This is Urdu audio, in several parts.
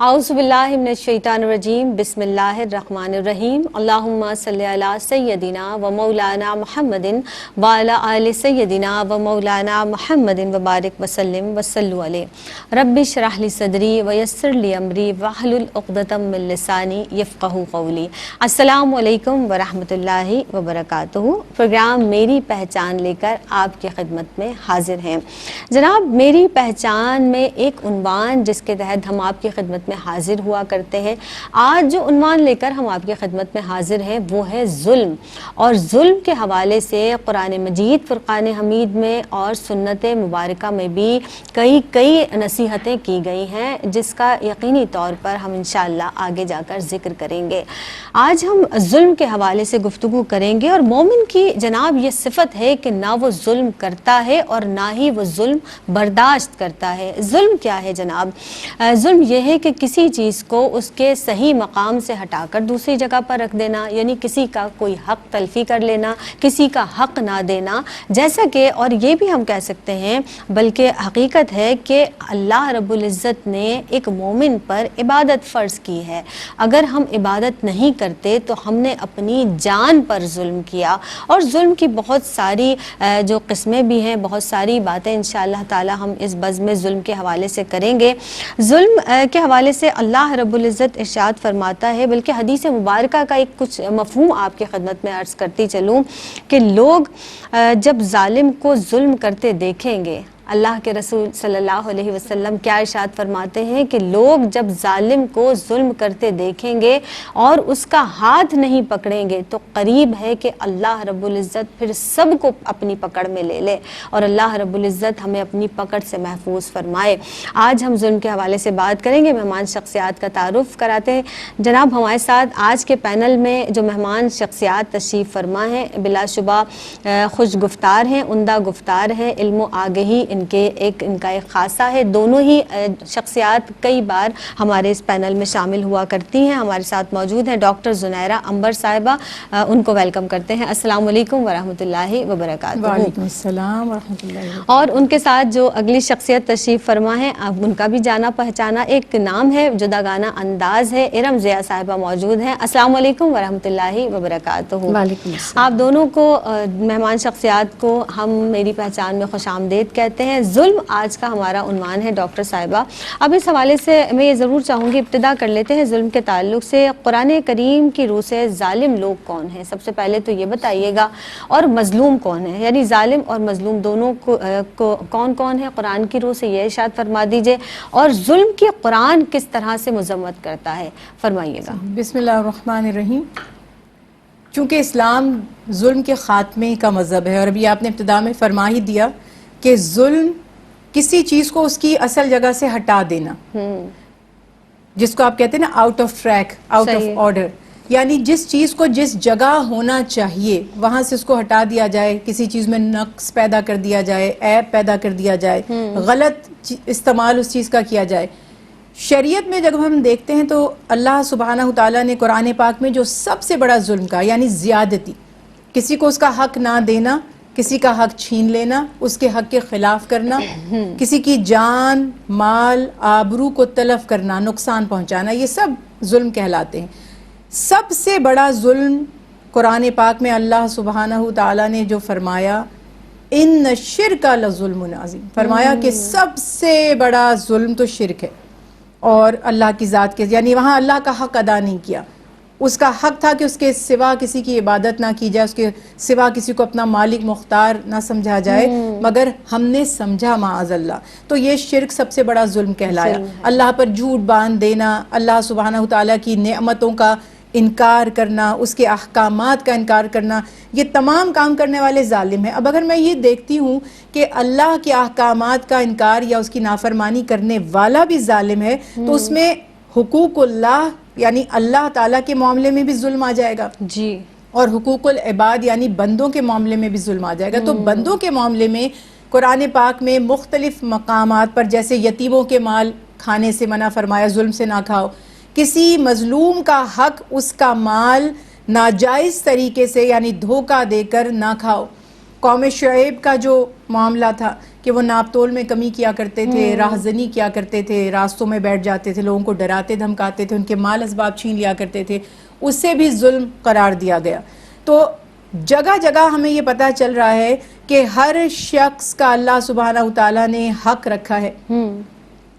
اعوذ باللہ من الشیطان الرجیم بسم اللہ الرحمن الرحیم اللہم صلی علی سیدنا و مولانا محمد وعلی آل سیدنا و مولانا محمد وبارک وسلم وصلوا علیہ رب اشرح لی صدری ویسر لی امری واحلل عقدۃ من لسانی یفقہوا قولی۔ السلام علیکم ورحمۃ اللہ وبرکاتہ۔ پروگرام میری پہچان لے کر آپ کی خدمت میں حاضر ہیں۔ جناب، میری پہچان میں ایک عنوان جس کے تحت ہم آپ کی خدمت میں حاضر ہوا کرتے ہیں، آج جو عنوان لے کر ہم آپ کی خدمت میں حاضر ہیں وہ ہے ظلم، اور ظلم کے حوالے سے قرآن مجید فرقان حمید میں اور سنت مبارکہ میں بھی کئی نصیحتیں کی گئی ہیں، جس کا یقینی طور پر ہم انشاءاللہ آگے جا کر ذکر کریں گے۔ آج ہم ظلم کے حوالے سے گفتگو کریں گے، اور مومن کی جناب یہ صفت ہے کہ نہ وہ ظلم کرتا ہے اور نہ ہی وہ ظلم برداشت کرتا ہے۔ ظلم کیا ہے جناب؟ ظلم یہ ہے کہ کسی چیز کو اس کے صحیح مقام سے ہٹا کر دوسری جگہ پر رکھ دینا، یعنی کسی کا کوئی حق تلفی کر لینا، کسی کا حق نہ دینا، جیسا کہ اور یہ بھی ہم کہہ سکتے ہیں بلکہ حقیقت ہے کہ اللہ رب العزت نے ایک مومن پر عبادت فرض کی ہے۔ اگر ہم عبادت نہیں کرتے تو ہم نے اپنی جان پر ظلم کیا، اور ظلم کی بہت ساری جو قسمیں بھی ہیں، بہت ساری باتیں انشاءاللہ تعالی ہم اس بزم ظلم کے حوالے سے کریں گے۔ ظلم کے حوالے سے اللہ رب العزت ارشاد فرماتا ہے، بلکہ حدیث مبارکہ کا ایک کچھ مفہوم آپ کی خدمت میں عرض کرتی چلوں کہ لوگ جب ظالم کو ظلم کرتے دیکھیں گے، اللہ کے رسول صلی اللہ علیہ وسلم کیا ارشاد فرماتے ہیں کہ لوگ جب ظالم کو ظلم کرتے دیکھیں گے اور اس کا ہاتھ نہیں پکڑیں گے تو قریب ہے کہ اللہ رب العزت پھر سب کو اپنی پکڑ میں لے لے، اور اللہ رب العزت ہمیں اپنی پکڑ سے محفوظ فرمائے۔ آج ہم ظلم کے حوالے سے بات کریں گے۔ مہمان شخصیات کا تعارف کراتے ہیں۔ جناب، ہمارے ساتھ آج کے پینل میں جو مہمان شخصیات تشریف فرما ہیں بلا شبہ خوش گفتار ہیں، عمدہ گفتار ہیں، علم و آگہی ان کا ایک خاصہ ہے۔ دونوں ہی شخصیات کئی بار ہمارے اس پینل میں شامل ہوا کرتی ہیں۔ ہمارے ساتھ موجود ہیں ڈاکٹر زنیرہ عنبر صاحبہ، ان کو ویلکم کرتے ہیں۔ السلام علیکم ورحمۃ اللہ وبرکاتہ۔ وعلیکم السلام ورحمۃ اللہ وبرکاتہ۔ اور ان کے ساتھ جو اگلی شخصیت تشریف فرما ہے، اب ان کا بھی جانا پہچانا ایک نام ہے، جداگانہ انداز ہے، ارم ضیاء صاحبہ موجود ہیں۔ السلام علیکم ورحمۃ اللہ وبرکاتہ۔ وعلیکم السلام۔ آپ دونوں کو مہمان شخصیات کو ہم میری پہچان میں خوش آمدید کہتے ہیں۔ ظلم آج کا ہمارا عنوان ہے ڈاکٹر صاحبہ۔ اب اس حوالے سے میں یہ ضرور چاہوں گی ابتدا کر لیتے ہیں ظلم کے تعلق سے۔ قرآن کریم کی روح سے ظالم لوگ کون ہیں؟ سب سے پہلے تو یہ بتائیے گا، اور مظلوم کون ہے؟ یعنی ظالم اور مظلوم دونوں کو کون ہے؟ قرآن کی روح سے یہ ارشاد فرما دیجئے، اور ظلم کی قرآن کس طرح سے مذمت کرتا ہے، فرمائیے گا۔ بسم اللہ الرحمن الرحیم۔ چونکہ اسلام ظلم کے خاتمے کا مذہب ہے، اور ابھی آپ نے ابتدا میں فرما ہی دیا کہ ظلم کسی چیز کو اس کی اصل جگہ سے ہٹا دینا، جس کو آپ کہتے ہیں نا out of track, out of order, یعنی جس چیز کو جس جگہ ہونا چاہیے وہاں سے اس کو ہٹا دیا جائے، کسی چیز میں نقص پیدا کر دیا جائے، عیب پیدا کر دیا جائے، غلط استعمال اس چیز کا کیا جائے۔ شریعت میں جب ہم دیکھتے ہیں تو اللہ سبحانہ تعالیٰ نے قرآن پاک میں جو سب سے بڑا ظلم کا، یعنی زیادتی، کسی کو اس کا حق نہ دینا، کسی کا حق چھین لینا، اس کے حق کے خلاف کرنا، کسی کی جان، مال، آبرو کو تلف کرنا، نقصان پہنچانا، یہ سب ظلم کہلاتے ہیں۔ سب سے بڑا ظلم قرآن پاک میں اللہ سبحانہ تعالیٰ نے جو فرمایا، ان الشرک لظلم عظیم، فرمایا کہ سب سے بڑا ظلم تو شرک ہے، اور اللہ کی ذات کے، یعنی وہاں اللہ کا حق ادا نہیں کیا۔ اس کا حق تھا کہ اس کے سوا کسی کی عبادت نہ کی جائے، اس کے سوا کسی کو اپنا مالک مختار نہ سمجھا جائے، مگر ہم نے سمجھا معاذ اللہ، تو یہ شرک سب سے بڑا ظلم کہلایا۔ اللہ پر جھوٹ باندھ دینا، اللہ سبحانہ تعالیٰ کی نعمتوں کا انکار کرنا، اس کے احکامات کا انکار کرنا، یہ تمام کام کرنے والے ظالم ہیں۔ اب اگر میں یہ دیکھتی ہوں کہ اللہ کے احکامات کا انکار یا اس کی نافرمانی کرنے والا بھی ظالم ہے، تو اس میں حقوق اللہ یعنی اللہ تعالیٰ کے معاملے میں بھی ظلم آ جائے گا، جی، اور حقوق العباد یعنی بندوں کے معاملے میں بھی ظلم آ جائے گا۔ تو بندوں کے معاملے میں قرآن پاک میں مختلف مقامات پر، جیسے یتیموں کے مال کھانے سے منع فرمایا، ظلم سے نہ کھاؤ، کسی مظلوم کا حق، اس کا مال ناجائز طریقے سے یعنی دھوکہ دے کر نہ کھاؤ۔ قوم شعیب کا جو معاملہ تھا کہ کہ وہ ناپ تول میں کمی کیا کرتے تھے، راہزنی کیا کرتے تھے، راستوں میں بیٹھ جاتے تھے، لوگوں کو ڈراتے دھمکاتے تھے، ان کے مال اسباب چھین لیا کرتے تھے، اسے بھی ظلم قرار دیا گیا. تو جگہ جگہ ہمیں یہ پتہ چل رہا ہے کہ ہر شخص کا اللہ سبحانہ وتعالیٰ نے حق رکھا ہے.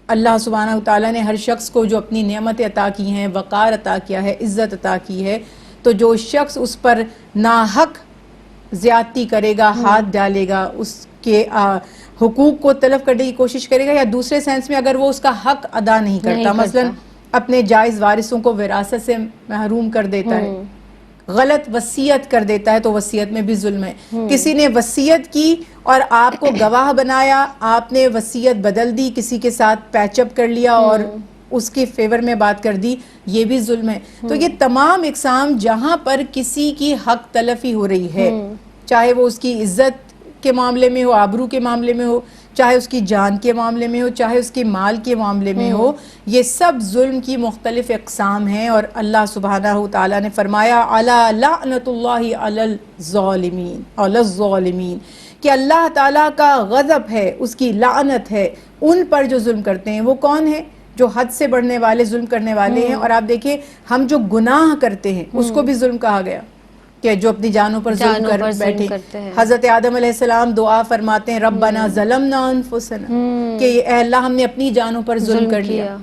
اللہ سبحانہ وتعالیٰ نے ہر شخص کو جو اپنی نعمتیں عطا کی ہیں، وقار عطا کیا ہے، عزت عطا کی ہے، تو جو شخص اس پر ناحق زیادتی کرے گا، ہاتھ ڈالے گا، اس کے حقوق کو تلف کرنے کی کوشش کرے گا، یا دوسرے سینس میں اگر وہ اس کا حق ادا نہیں کرتا، مثلا اپنے جائز وارثوں کو وراثت سے محروم کر دیتا ہے، غلط وصیت کر دیتا ہے، تو وصیت میں بھی ظلم ہے. کسی نے وصیت کی اور آپ کو گواہ بنایا، آپ نے وصیت بدل دی، کسی کے ساتھ پیچ اپ کر لیا اور اس کے فیور میں بات کر دی، یہ بھی ظلم ہے. تو یہ تمام اقسام جہاں پر کسی کی حق تلفی ہو رہی ہے، چاہے وہ اس کی عزت کے معاملے میں ہو، آبرو کے معاملے میں ہو، چاہے اس کی جان کے معاملے میں ہو، چاہے اس کے مال کے معاملے میں ہو، یہ سب ظلم کی مختلف اقسام ہیں. اور اللہ سبحانہ وتعالیٰ نے فرمایا الا لعنت اللہ علی الظالمین، علی الظالمین، کہ اللہ تعالیٰ کا غضب ہے، اس کی لعنت ہے ان پر جو ظلم کرتے ہیں. وہ کون ہیں؟ جو حد سے بڑھنے والے، ظلم کرنے والے ہیں. اور آپ دیکھیں ہم جو گناہ کرتے ہیں اس کو بھی ظلم کہا گیا، کہ جو اپنی جانوں پر ظلم کر بیٹھے. حضرت آدم علیہ السلام دعا فرماتے ہیں ربنا ظلمنا انفسنا، کہ اے اللہ ہم نے اپنی جانوں پر ظلم کر لیا.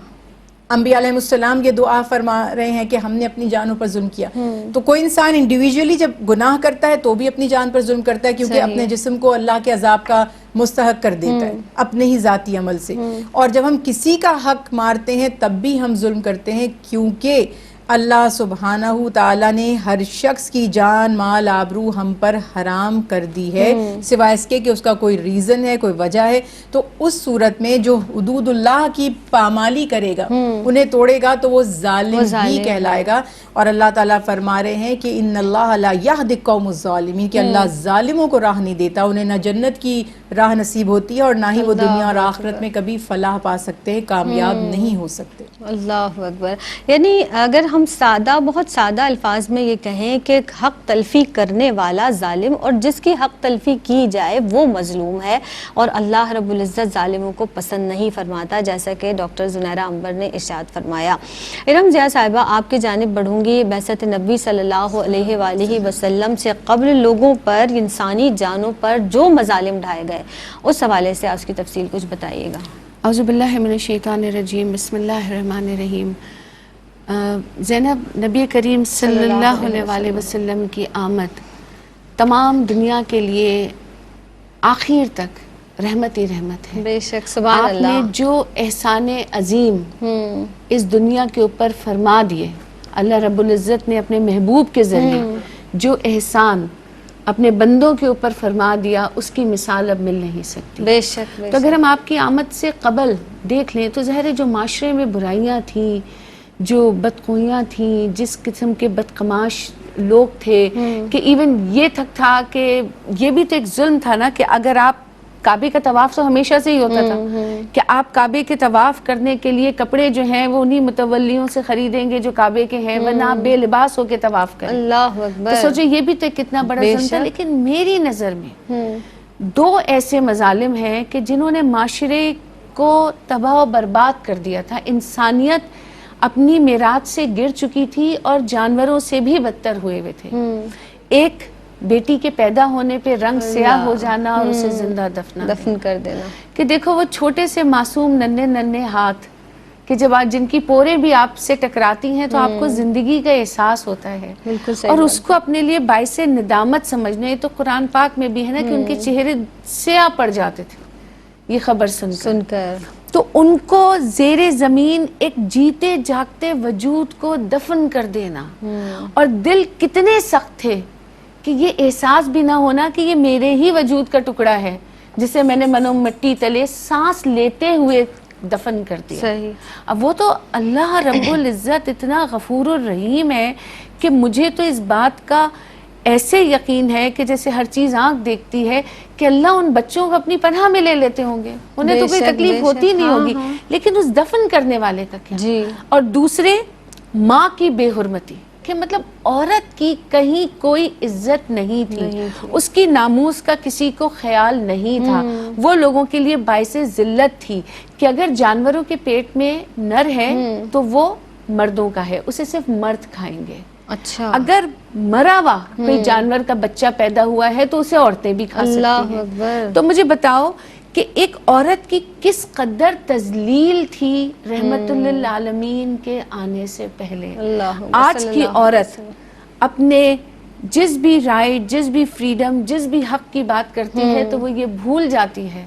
انبیاء علیہ السلام یہ دعا فرما رہے ہیں کہ ہم نے اپنی جانوں پر ظلم کیا. تو کوئی انسان انڈیویجولی جب گناہ کرتا ہے تو بھی اپنی جان پر ظلم کرتا ہے، کیونکہ اپنے جسم کو اللہ کے عذاب کا مستحق کر دیتا ہے اپنے ہی ذاتی عمل سے. اور جب ہم کسی کا حق مارتے ہیں تب بھی ہم ظلم کرتے ہیں، کیونکہ اللہ سبحانہ تعالیٰ نے ہر شخص کی جان، مال، آبرو ہم پر حرام کر دی ہے، سوائے اس کے کہ اس کا کوئی ریزن ہے، کوئی وجہ ہے. تو اس صورت میں جو حدود اللہ کی پامالی کرے گا، انہیں توڑے گا، تو وہ ظالم ہی کہلائے گا. اور اللہ تعالیٰ فرما رہے ہیں کہ ان اللہ لا یہدی القوم الظالمین، کہ اللہ ظالموں کو راہ نہیں دیتا، انہیں نہ جنت کی راہ نصیب ہوتی ہے اور نہ ہی وہ دنیا اور آخرت میں کبھی فلاح پا سکتے ہیں، کامیاب نہیں ہو سکتے. اللہ اکبر. یعنی اگر ہم سادہ، بہت سادہ الفاظ میں یہ کہیں کہ حق تلفی کرنے والا ظالم، اور جس کی حق تلفی کی جائے وہ مظلوم ہے، اور اللہ رب العزت ظالموں کو پسند نہیں فرماتا، جیسا کہ ڈاکٹر زنیرہ عنبر نے ارشاد فرمایا. ارم ضیاء صاحبہ، آپ کی جانب بڑھوں گی. بعثت نبی صلی اللہ علیہ وآلہ وسلم سے قبل لوگوں پر، انسانی جانوں پر جو مظالم ڈھائے گئے، اس حوالے سے اس کی تفصیل کچھ بتائیے گا. اعوذ باللہ من الشیطان الرجیم، بسم اللہ الرحمن الرحیم. زینب، نبی کریم صلی اللہ علیہ وآلہ وسلم کی آمد تمام دنیا کے لیے آخر تک رحمت ہی رحمت ہے. بے شک، سبحان اللہ. آپ نے جو احسان عظیم اس دنیا کے اوپر فرما دیے، اللہ رب العزت نے اپنے محبوب کے ذریعے جو احسان اپنے بندوں کے اوپر فرما دیا، اس کی مثال اب مل نہیں سکتی. بے شک. تو اگر ہم آپ کی آمد سے قبل دیکھ لیں تو ظاہر ہے جو معاشرے میں برائیاں تھیں، جو بدخویاں تھیں، جس قسم کے بدقماش لوگ تھے، کہ ایون یہ تک تھا کہ یہ بھی تو ایک ظلم تھا نا، کہ اگر آپ کعبے کا طواف تو ہمیشہ سے ہی ہوتا تھا کہ آپ کعبے کے طواف کرنے کے لیے کپڑے جو ہیں وہ انہی متولیوں سے خریدیں گے جو کعبے کے ہیں، ورنہ آپ بے لباس ہو کے طواف کریں. اللہ اکبر. تو سوچو یہ بھی تو کتنا بڑا ظلم تھا. لیکن میری نظر میں دو ایسے مظالم ہیں کہ جنہوں نے معاشرے کو تباہ و برباد کر دیا تھا. انسانیت اپنی میراث سے گر چکی تھی اور جانوروں سے بھی بدتر ہوئے ہوئے تھے. ایک بیٹی کے پیدا ہونے پہ رنگ سیاہ ہو جانا اور اسے زندہ دفن کر دینا. کہ دیکھو وہ چھوٹے سے معصوم ننھے ہاتھ کہ جب جن کی پورے بھی آپ سے ٹکراتی ہیں تو آپ کو زندگی کا احساس ہوتا ہے، اور اس کو اپنے لیے باعث ندامت سمجھنا. یہ تو قرآن پاک میں بھی ہے نا کہ ان کے چہرے سیاہ پڑ جاتے تھے یہ خبر سن کر. تو ان کو زیر زمین ایک جیتے جاگتے وجود کو دفن کر دینا، اور دل کتنے سخت تھے کہ یہ احساس بھی نہ ہونا کہ یہ میرے ہی وجود کا ٹکڑا ہے جسے میں نے منو مٹی تلے سانس لیتے ہوئے دفن کر دیا. صحیح. اب وہ تو اللہ رب العزت اتنا غفور الرحیم ہے کہ مجھے تو اس بات کا ایسے یقین ہے کہ جیسے ہر چیز آنکھ دیکھتی ہے کہ اللہ ان بچوں کو اپنی پناہ میں لے لیتے ہوں گے، انہیں تو کوئی تکلیف ہوتی نہیں ہوگی، لیکن اس دفن کرنے والے کا کیا. جی. اور دوسرے ماں کی بے حرمتی کہ مطلب عورت کی کہیں کوئی عزت نہیں تھی، اس کی ناموس کا کسی کو خیال نہیں تھا، وہ لوگوں کے لیے باعث ذلت تھی کہ اگر جانوروں کے پیٹ میں نر ہے تو وہ مردوں کا ہے، اسے صرف مرد کھائیں گے. اچھا. اگر مرا ہوا کوئی جانور کا بچہ پیدا ہوا ہے تو اسے عورتیں بھی کھا سکتی اللہ ہیں. اکبر. تو مجھے بتاؤ کہ ایک عورت کی کس قدر تذلیل تھی رحمت للعالمین کے آنے سے پہلے. آج کی عورت اپنے جس بھی رائٹ، جس بھی فریڈم، جس بھی حق کی بات کرتی ہے تو وہ یہ بھول جاتی ہے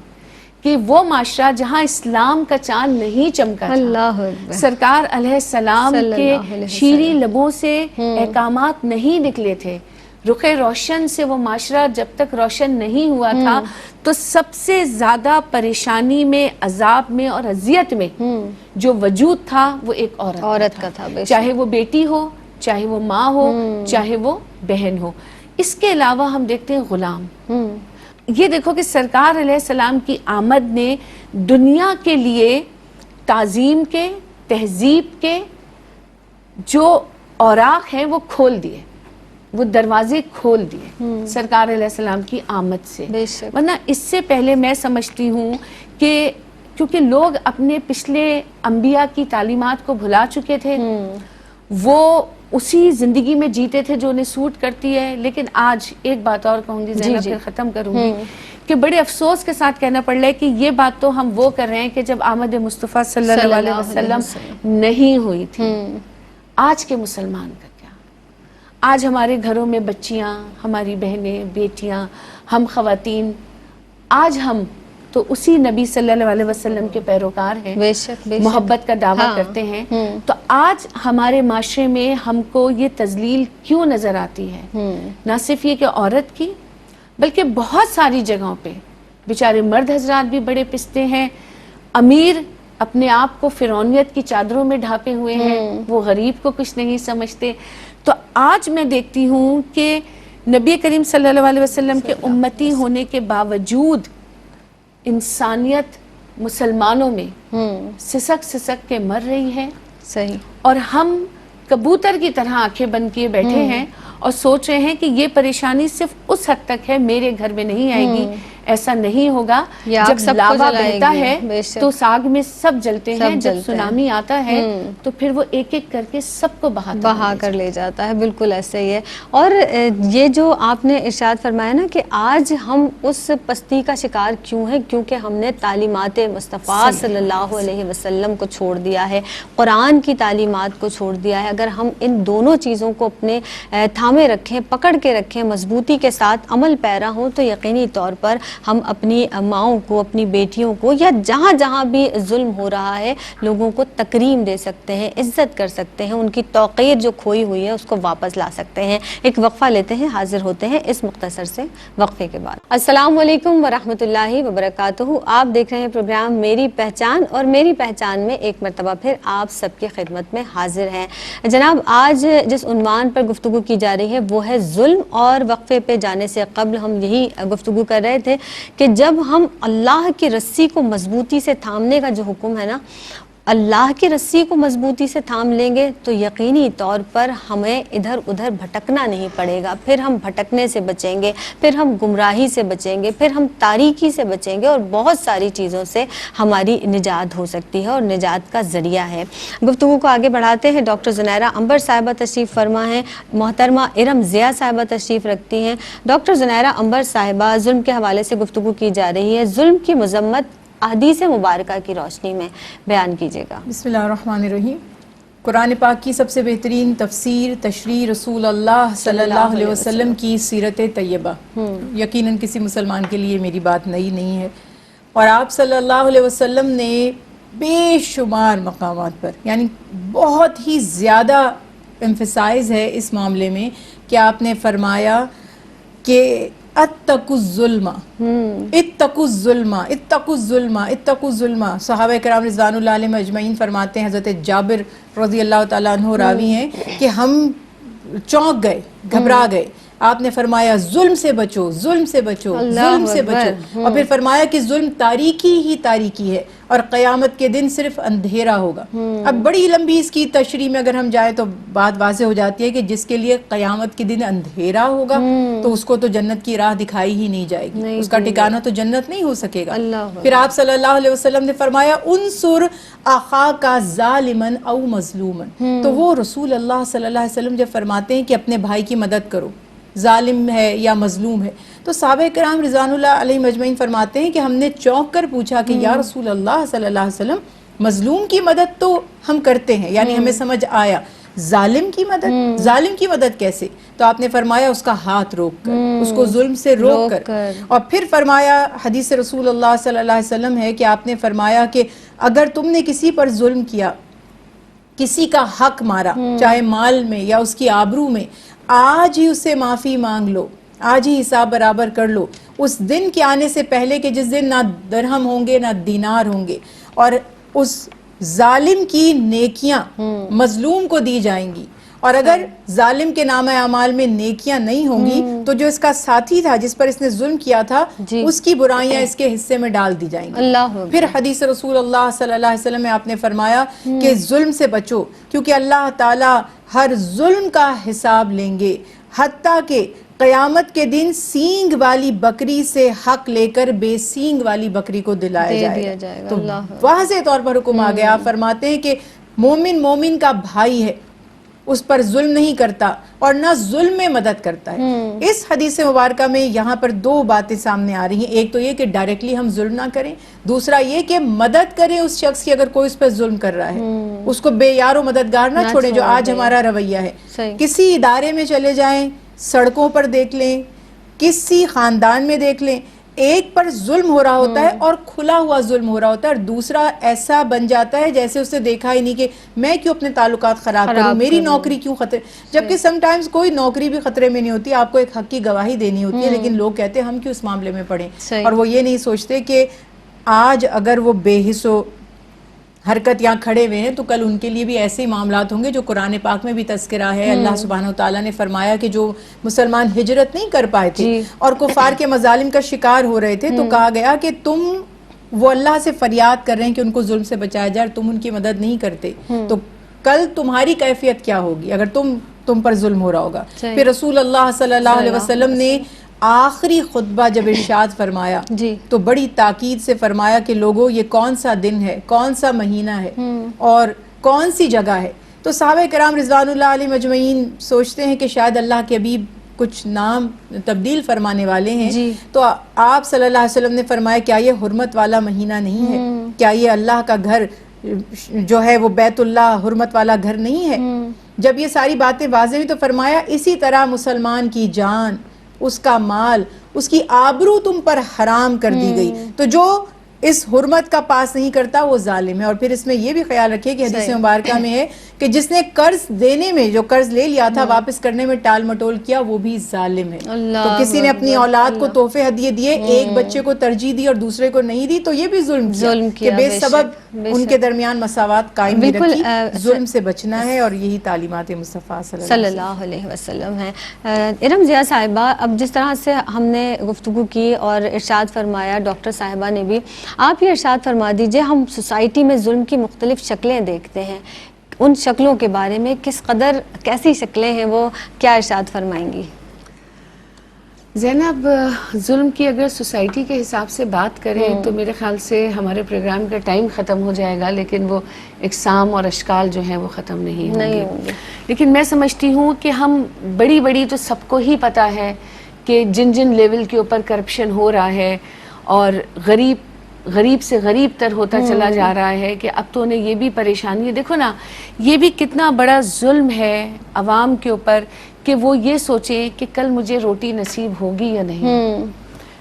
کہ وہ معاشرہ جہاں اسلام کا چاند نہیں چمکا تھا، سرکار علیہ السلام کے شیریں لبوں سے احکامات نہیں نکلے تھے، رخ روشن سے وہ معاشرہ جب تک روشن نہیں ہوا تھا تو سب سے زیادہ پریشانی میں، عذاب میں اور اذیت میں جو وجود تھا وہ ایک عورت کا تھا، چاہے وہ بیٹی ہو، چاہے وہ ماں ہو، چاہے وہ بہن ہو. اس کے علاوہ ہم دیکھتے ہیں غلام. یہ دیکھو کہ سرکار علیہ السلام کی آمد نے دنیا کے لیے تعظیم کے، تہذیب کے جو اوراق ہیں وہ کھول دیے، وہ دروازے کھول دیے سرکار علیہ السلام کی آمد سے. ورنہ اس سے پہلے میں سمجھتی ہوں کہ کیونکہ لوگ اپنے پچھلے انبیاء کی تعلیمات کو بھلا چکے تھے، وہ اسی زندگی میں جیتے تھے جو انہیں سوٹ کرتی ہے. لیکن آج ایک بات اور کہوں گی زینب، پھر ختم کروں گی، کہ بڑے افسوس کے ساتھ کہنا پڑ رہا ہے کہ یہ بات تو ہم وہ کر رہے ہیں کہ جب آمد مصطفیٰ صلی اللہ علیہ وسلم نہیں ہوئی تھی. آج کے مسلمان کا کیا؟ آج ہمارے گھروں میں بچیاں، ہماری بہنیں، بیٹیاں، ہم خواتین، آج ہم تو اسی نبی صلی اللہ علیہ وسلم کے پیروکار ہیں، محبت کا دعویٰ کرتے ہیں. تو آج ہمارے معاشرے میں ہم کو یہ تذلیل کیوں نظر آتی ہے؟ نہ صرف یہ کہ عورت کی، بلکہ بہت ساری جگہوں پہ بیچارے مرد حضرات بھی بڑے پستے ہیں. امیر اپنے آپ کو فرعونیت کی چادروں میں ڈھانپے ہوئے ہیں، وہ غریب کو کچھ نہیں سمجھتے. تو آج میں دیکھتی ہوں کہ نبی کریم صلی اللہ علیہ وسلم کے امتی ہونے کے باوجود انسانیت مسلمانوں میں سسک سسک کے مر رہی ہے. صحیح. اور ہم کبوتر کی طرح آنکھیں بند کیے بیٹھے ہیں اور سوچ رہے ہیں کہ یہ پریشانی صرف اس حد تک ہے، میرے گھر میں نہیں آئے گی. ایسا نہیں ہوگا. جب لاوا بہتا ہے تو ساگ میں سب جلتے ہیں، جب سونامی آتا ہے تو پھر وہ ایک ایک کر کے سب کو بہا کر لے جاتا ہے. بالکل ایسا ہی ہے. اور یہ جو آپ نے ارشاد فرمایا نا کہ آج ہم اس پستی کا شکار کیوں ہیں؟ کیونکہ ہم نے تعلیمات مصطفیٰ صلی اللہ علیہ وسلم کو چھوڑ دیا ہے، قرآن کی تعلیمات کو چھوڑ دیا ہے. اگر ہم ان دونوں چیزوں کو اپنے تھامے رکھیں، پکڑ کے رکھیں، مضبوطی کے ساتھ عمل پیرا ہوں تو یقینی طور پر ہم اپنی ماؤں کو، اپنی بیٹیوں کو، یا جہاں جہاں بھی ظلم ہو رہا ہے لوگوں کو تکریم دے سکتے ہیں، عزت کر سکتے ہیں، ان کی توقیر جو کھوئی ہوئی ہے اس کو واپس لا سکتے ہیں. ایک وقفہ لیتے ہیں، حاضر ہوتے ہیں اس مختصر سے وقفے کے بعد. السلام علیکم ورحمۃ اللہ وبرکاتہ. آپ دیکھ رہے ہیں پروگرام میری پہچان، اور میری پہچان میں ایک مرتبہ پھر آپ سب کی خدمت میں حاضر ہیں. جناب، آج جس عنوان پر گفتگو کی جا رہی ہے وہ ہے ظلم. اور وقفے پہ جانے سے قبل ہم یہی گفتگو کر رہے تھے کہ جب ہم اللہ کی رسی کو مضبوطی سے تھامنے کا جو حکم ہے نا، اللہ کی رسی کو مضبوطی سے تھام لیں گے تو یقینی طور پر ہمیں ادھر ادھر بھٹکنا نہیں پڑے گا. پھر ہم بھٹکنے سے بچیں گے، پھر ہم گمراہی سے بچیں گے، پھر ہم تاریکی سے بچیں گے، اور بہت ساری چیزوں سے ہماری نجات ہو سکتی ہے اور نجات کا ذریعہ ہے. گفتگو کو آگے بڑھاتے ہیں. ڈاکٹر زنیرہ عنبر صاحبہ تشریف فرما ہیں، محترمہ ارم ضیاء صاحبہ تشریف رکھتی ہیں. ڈاکٹر زنیرہ عنبر صاحبہ، ظلم کے حوالے سے گفتگو کی جا رہی ہے. ظلم کی مذمت احادیث مبارکہ کی روشنی میں بیان کیجیے گا. بسم اللہ الرحمن الرحیم. قرآن پاک کی سب سے بہترین تفسیر تشریح رسول اللہ صلی اللہ علیہ وسلم کی سیرت طیبہ. یقیناً کسی مسلمان کے لیے میری بات نئی نہیں ہے، اور آپ صلی اللہ علیہ وسلم نے بے شمار مقامات پر، یعنی بہت ہی زیادہ ایمفسائز ہے اس معاملے میں کہ آپ نے فرمایا کہ اتقوا الظلم، اتقوا الظلم، اتقوا الظلم، اتقوا الظلم. صحابہ کرام رضوان اللہ علیہم اجمعین فرماتے ہیں، حضرت جابر رضی اللہ تعالیٰ عنہ راوی ہیں کہ ہم چونک گئے، گھبرا گئے آپ نے فرمایا ظلم سے بچو، ظلم سے بچو، ظلم سے بچو، اور پھر فرمایا کہ ظلم تاریکی ہی تاریکی ہے اور قیامت کے دن صرف اندھیرا ہوگا۔ اب بڑی لمبی اس کی تشریح میں اگر ہم جائیں تو بات واضح ہو جاتی ہے کہ جس کے لیے قیامت کے دن اندھیرا ہوگا تو اس کو تو جنت کی راہ دکھائی ہی نہیں جائے گی، اس کا ٹھکانہ تو جنت نہیں ہو سکے گا۔ پھر آپ صلی اللہ علیہ وسلم نے فرمایا انصر اخاک ظالما او مظلوما، تو وہ رسول اللہ صلی اللہ علیہ وسلم جب فرماتے ہیں کہ اپنے بھائی کی مدد کرو، ظالم ہے یا مظلوم ہے، تو صحابہ کرام رضوان اللہ علیہ مجمعین فرماتے ہیں کہ ہم نے چونک کر پوچھا کہ یا رسول اللہ صلی اللہ علیہ وسلم مظلوم کی مدد تو ہم کرتے ہیں، یعنی ہمیں سمجھ آیا، ظالم کی مدد کیسے؟ تو آپ نے فرمایا اس کا ہاتھ روک کر، اس کو ظلم سے روک کر، اور پھر فرمایا حدیث رسول اللہ صلی اللہ علیہ وسلم ہے کہ آپ نے فرمایا کہ اگر تم نے کسی پر ظلم کیا، کسی کا حق مارا، چاہے مال میں یا اس کی آبرو میں، آج ہی اس سے معافی مانگ لو، آج ہی حساب برابر کر لو، اس دن کے آنے سے پہلے کہ جس دن نہ درہم ہوں گے نہ دینار ہوں گے، اور اس ظالم کی نیکیاں مظلوم کو دی جائیں گی، اور اگر ظالم کے نامہ اعمال میں نیکیاں نہیں ہوں گی تو جو اس کا ساتھی تھا جس پر اس نے ظلم کیا تھا اس کی برائیاں اس کے حصے میں ڈال دی جائیں گی۔ پھر حدیث رسول اللہ صلی اللہ علیہ وسلم میں آپ نے فرمایا کہ ظلم سے بچو، کیونکہ اللہ تعالی ہر ظلم کا حساب لیں گے، حتیٰ کہ قیامت کے دن سینگ والی بکری سے حق لے کر بے سینگ والی بکری کو دلایا جائے گا۔ تو واضح طور پر حکم آ گیا، آپ فرماتے ہیں کہ مومن کا بھائی ہے، اس پر ظلم نہیں کرتا اور نہ ظلم میں مدد کرتا ہے۔ اس حدیث مبارکہ میں یہاں پر دو باتیں سامنے آ رہی ہیں، ایک تو یہ کہ ڈائریکٹلی ہم ظلم نہ کریں، دوسرا یہ کہ مدد کریں اس شخص کی اگر کوئی اس پر ظلم کر رہا ہے، اس کو بے یار و مددگار نہ چھوڑیں، جو آج ہمارا رویہ ہے۔ کسی ادارے میں چلے جائیں، سڑکوں پر دیکھ لیں، کسی خاندان میں دیکھ لیں، ایک پر ظلم ہو رہا ہوتا ہے اور کھلا ہوا ظلم ہو رہا ہوتا ہے، اور دوسرا ایسا بن جاتا ہے جیسے اسے دیکھا ہی نہیں کہ میں کیوں اپنے تعلقات خراب کروں، میری نوکری کیوں خطرے، جبکہ سم ٹائمز کوئی نوکری بھی خطرے میں نہیں ہوتی، آپ کو ایک حق کی گواہی دینی ہوتی ہے، لیکن لوگ کہتے ہیں ہم کیوں اس معاملے میں پڑھیں، اور وہ یہ نہیں سوچتے کہ آج اگر وہ بے حس و حرکت یہاں کھڑے ہوئے ہیں تو کل ان کے لیے بھی ایسے ہی معاملات ہوں گے جو قرآن پاک میں بھی تذکرہ ہے۔ اللہ سبحانہ وتعالیٰ نے فرمایا کہ جو مسلمان ہجرت نہیں کر پائے تھے اور کفار کے مظالم کا شکار ہو رہے تھے تو کہا گیا کہ تم وہ اللہ سے فریاد کر رہے ہیں کہ ان کو ظلم سے بچایا جائے اور تم ان کی مدد نہیں کرتے، تو کل تمہاری کیفیت کیا ہوگی اگر تم پر ظلم ہو رہا ہوگا۔ پھر رسول اللہ صلی اللہ علیہ وسلم نے آخری خطبہ جب ارشاد فرمایا تو بڑی تاکید سے فرمایا کہ لوگوں یہ کون سا دن ہے، کون سا مہینہ ہے اور کون سی جگہ ہے، تو صحابہ کرام رضوان اللہ علیہ مجمعین سوچتے ہیں کہ شاید اللہ کے حبیب کچھ نام تبدیل فرمانے والے ہیں، تو آپ صلی اللہ علیہ وسلم نے فرمایا کیا یہ حرمت والا مہینہ نہیں ہے، کیا یہ اللہ کا گھر جو ہے وہ بیت اللہ حرمت والا گھر نہیں ہے؟ جب یہ ساری باتیں واضح ہوئی تو فرمایا اسی طرح مسلمان کی جان، اس کا مال، اس کی آبرو تم پر حرام کر دی گئی، تو جو اس حرمت کا پاس نہیں کرتا وہ ظالم ہے۔ اور پھر اس میں یہ بھی خیال رکھیے کہ حدیث مبارکہ میں ہے کہ جس نے قرض دینے میں، جو قرض لے لیا تھا واپس کرنے میں ٹال مٹول کیا، وہ بھی ظالم ہے۔ تو کسی نے اپنی اولاد کو تحفے ہدیے دیے، ایک بچے کو ترجیح دی اور دوسرے کو نہیں دی، تو یہ بھی ظلم کیا کہ بے سبب ان کے درمیان مساوات قائم نہیں رکھی۔ ظلم سے بچنا ہے اور یہی تعلیمات مصطفیٰ صلی اللہ علیہ وسلم ہے۔ ارم ضیاء صاحبہ، اب جس طرح سے ہم نے گفتگو کی اور ارشاد فرمایا ڈاکٹر صاحبہ نے بھی، آپ یہ ارشاد فرما دیجئے، ہم سوسائٹی میں ظلم کی مختلف شکلیں دیکھتے ہیں، ان شکلوں کے بارے میں کس قدر کیسی شکلیں ہیں وہ کیا ارشاد فرمائیں گی؟ زینب، ظلم کی اگر سوسائٹی کے حساب سے بات کریں تو میرے خیال سے ہمارے پروگرام کا ٹائم ختم ہو جائے گا، لیکن وہ اقسام اور اشکال جو ہیں وہ ختم نہیں ہوں گے۔ لیکن میں سمجھتی ہوں کہ ہم بڑی تو سب کو ہی پتہ ہے کہ جن لیول کے اوپر کرپشن ہو رہا ہے اور غریب سے غریب تر ہوتا چلا جا رہا ہے، کہ اب تو انہیں یہ بھی پریشانی ہے۔ دیکھو نا، یہ بھی کتنا بڑا ظلم ہے عوام کے اوپر کہ وہ یہ سوچیں کہ کل مجھے روٹی نصیب ہوگی یا نہیں،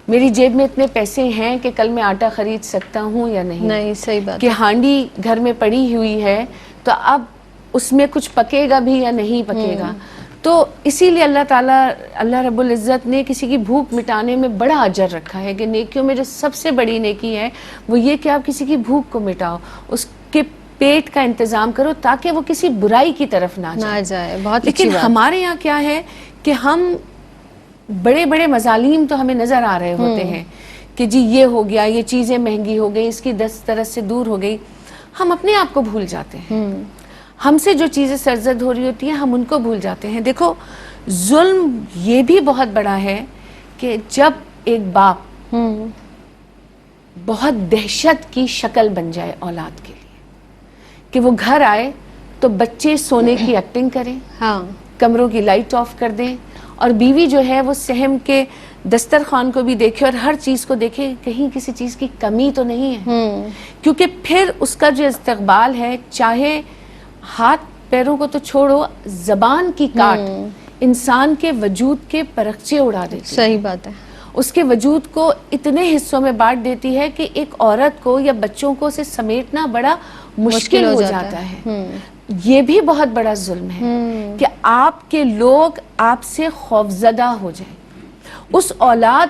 میری جیب میں اتنے پیسے ہیں کہ کل میں آٹا خرید سکتا ہوں یا نہیں۔ صحیح بات، کہ ہانڈی گھر میں پڑی ہوئی ہے تو اب اس میں کچھ پکے گا بھی یا نہیں پکے گا۔ تو اسی لیے اللہ رب العزت نے کسی کی بھوک مٹانے میں بڑا اجر رکھا ہے، کہ نیکیوں میں جو سب سے بڑی نیکی ہے وہ یہ کہ آپ کسی کی بھوک کو مٹاؤ، اس کے پیٹ کا انتظام کرو تاکہ وہ کسی برائی کی طرف نہ جائے۔ بہت اچھی لیکن بات۔ ہمارے یہاں کیا ہے کہ ہم بڑے بڑے مظالم تو ہمیں نظر آ رہے ہوتے ہیں کہ جی یہ ہو گیا, یہ چیزیں مہنگی ہو گئی, اس کی دسترس سے دور ہو گئی, ہم اپنے آپ کو بھول جاتے ہیں. ہم سے جو چیزیں سرزد ہو رہی ہوتی ہیں ہم ان کو بھول جاتے ہیں. دیکھو ظلم یہ بھی بہت بڑا ہے کہ جب ایک باپ بہت دہشت کی شکل بن جائے اولاد کے لیے, کہ وہ گھر آئے تو بچے سونے کی ایکٹنگ کریں, کمروں کی لائٹ آف کر دیں, اور بیوی جو ہے وہ صحن کے دسترخوان کو بھی دیکھے اور ہر چیز کو دیکھے کہیں کسی چیز کی کمی تو نہیں ہے. کیونکہ پھر اس کا جو استقبال ہے, چاہے ہاتھ پیروں کو تو چھوڑو, زبان کی کاٹ انسان کے وجود کے پرخچے اڑا دیتی ہے. صحیح بات ہے. اس کے وجود کو اتنے حصوں میں بانٹ دیتی ہے کہ ایک عورت کو یا بچوں کو اسے سمیٹنا بڑا مشکل ہو جاتا ہے. یہ بھی بہت بڑا ظلم ہے کہ آپ کے لوگ آپ سے خوفزدہ ہو جائیں. اس اولاد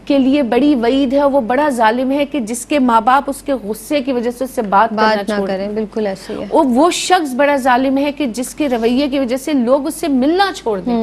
کے لیے بڑی وعید ہے, وہ بڑا ظالم ہے کہ جس کے ماں باپ اس کے غصے کی وجہ سے اس سے بات نہ کریں. بالکل ایسے ہی ہے. وہ شخص بڑا ظالم ہے کہ جس کے رویے کی وجہ سے لوگ اس سے ملنا چھوڑ دیں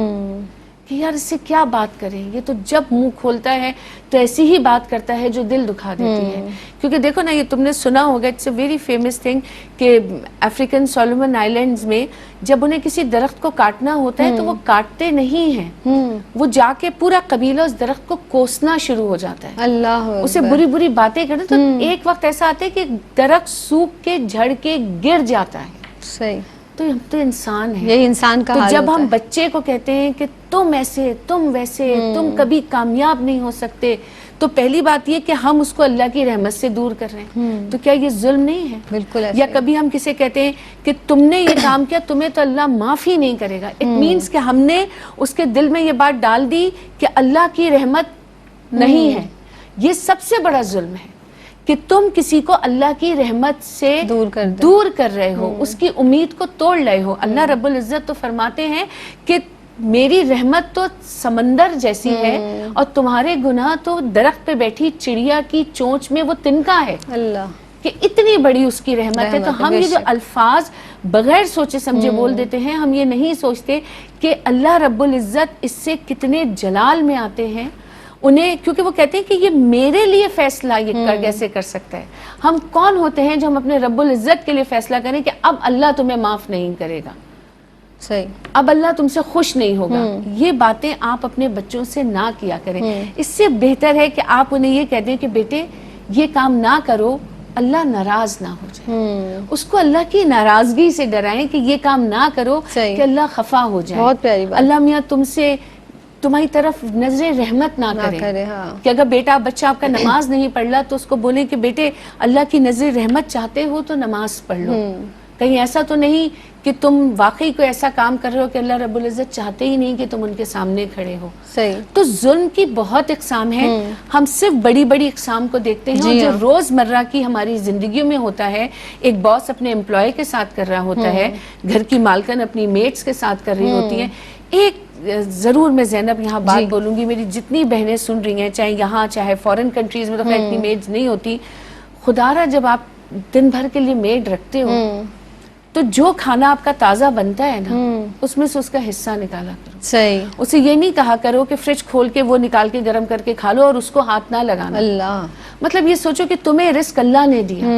کہ یار اس سے کیا بات کریں, یہ تو جب منہ کھولتا ہے تو ایسی ہی بات کرتا ہے جو دل دکھا دیتی ہے. کیونکہ دیکھو نا, یہ تم نے سنا ہوگا, it's a very famous thing کہ افریقن سولومن آئیلینڈز میں جب انہیں کسی درخت کو کاٹنا ہوتا ہے تو وہ کاٹتے نہیں ہیں, وہ جا کے پورا قبیلہ اس درخت کو کوسنا شروع ہو جاتا ہے, اللہ اسے بری بری باتیں کرتے. تو ایک وقت ایسا آتا ہے کہ درخت سوکھ کے جھڑ کے گر جاتا ہے. صحیح. تو ہم تو انسان ہیں, یہی انسان کا تو حال جب ہوتا ہم ہے. بچے کو کہتے ہیں کہ تم ایسے تم ویسے, تم کبھی کامیاب نہیں ہو سکتے, تو پہلی بات یہ کہ ہم اس کو اللہ کی رحمت سے دور کر رہے ہیں. تو کیا یہ ظلم نہیں ہے؟ بالکل ایسے. یا کبھی ہم کسے کہتے ہیں کہ تم نے یہ کام کیا, تمہیں تو اللہ معاف ہی نہیں کرے گا. اٹ مینس کہ ہم نے اس کے دل میں یہ بات ڈال دی کہ اللہ کی رحمت نہیں ہے. یہ سب سے بڑا ظلم ہے کہ تم کسی کو اللہ کی رحمت سے دور کر رہے ہو, اس کی امید کو توڑ رہے ہو. اللہ رب العزت تو فرماتے ہیں کہ میری رحمت تو سمندر جیسی ہے اور تمہارے گناہ تو درخت پہ بیٹھی چڑیا کی چونچ میں وہ تنکا ہے. اللہ, کہ اتنی بڑی اس کی رحمت ہے. تو ہم یہ جو الفاظ بغیر سوچے سمجھے بول دیتے ہیں, ہم یہ نہیں سوچتے کہ اللہ رب العزت اس سے کتنے جلال میں آتے ہیں انہیں, کیونکہ وہ کہتے ہیں کہ یہ میرے لیے فیصلہ یہ کیسے کر سکتا ہے. ہم کون ہوتے ہیں جو ہم اپنے رب العزت کے لیے فیصلہ کریں کہ اب اللہ تمہیں معاف نہیں کرے گا, صحیح, اب اللہ تم سے خوش نہیں ہوگا. یہ باتیں آپ اپنے بچوں سے نہ کیا کریں. اس سے بہتر ہے کہ آپ انہیں یہ کہہ دیں کہ بیٹے یہ کام نہ کرو, اللہ ناراض نہ ہو جائے. اس کو اللہ کی ناراضگی سے ڈرائیں کہ یہ کام نہ کرو کہ اللہ خفا ہو جائے. بہت پیاری بات. اللہ میاں تم سے تمہاری طرف نظر رحمت نہ کرے. کہ اگر بیٹا بچہ آپ کا نماز نہیں پڑھ رہا تو اس کو بولیں کہ بیٹے اللہ کی نظر رحمت چاہتے ہو تو نماز پڑھ لو. کہیں ایسا تو نہیں کہ تم واقعی کوئی ایسا کام کر رہے ہو کہ اللہ رب العزت چاہتے ہی نہیں کہ تم ان کے سامنے کھڑے ہو. صحیح. تو ظلم کی بہت اقسام ہیں, ہم صرف بڑی بڑی اقسام کو دیکھتے ہیں, اور جو روز مرہ کی ہماری زندگیوں میں ہوتا ہے, ایک باس اپنے امپلائی کے ساتھ کر رہا ہوتا ہے, گھر کی مالکن اپنی میٹس کے ساتھ کر رہی ہوتی ہیں. ایک ضرور میں زینب یہاں بات بولوں گی, میری جتنی بہنیں سن رہی ہیں, چاہے یہاں چاہے فورن کنٹریز میں, تو خیر اتنی میڈز نہیں ہوتی. خدا را جب آپ دن بھر کے لیے میڈ رکھتے ہو تو جو کھانا آپ کا تازہ بنتا ہے نا, اس میں سے اس کا حصہ نکالا کرو. صحیح. اسے یہ نہیں کہا کرو کہ فریج کھول کے وہ نکال کے گرم کر کے کھا لو اور اس کو ہاتھ نہ لگانا. اللہ, مطلب یہ سوچو کہ تمہیں رزق اللہ نے دیا,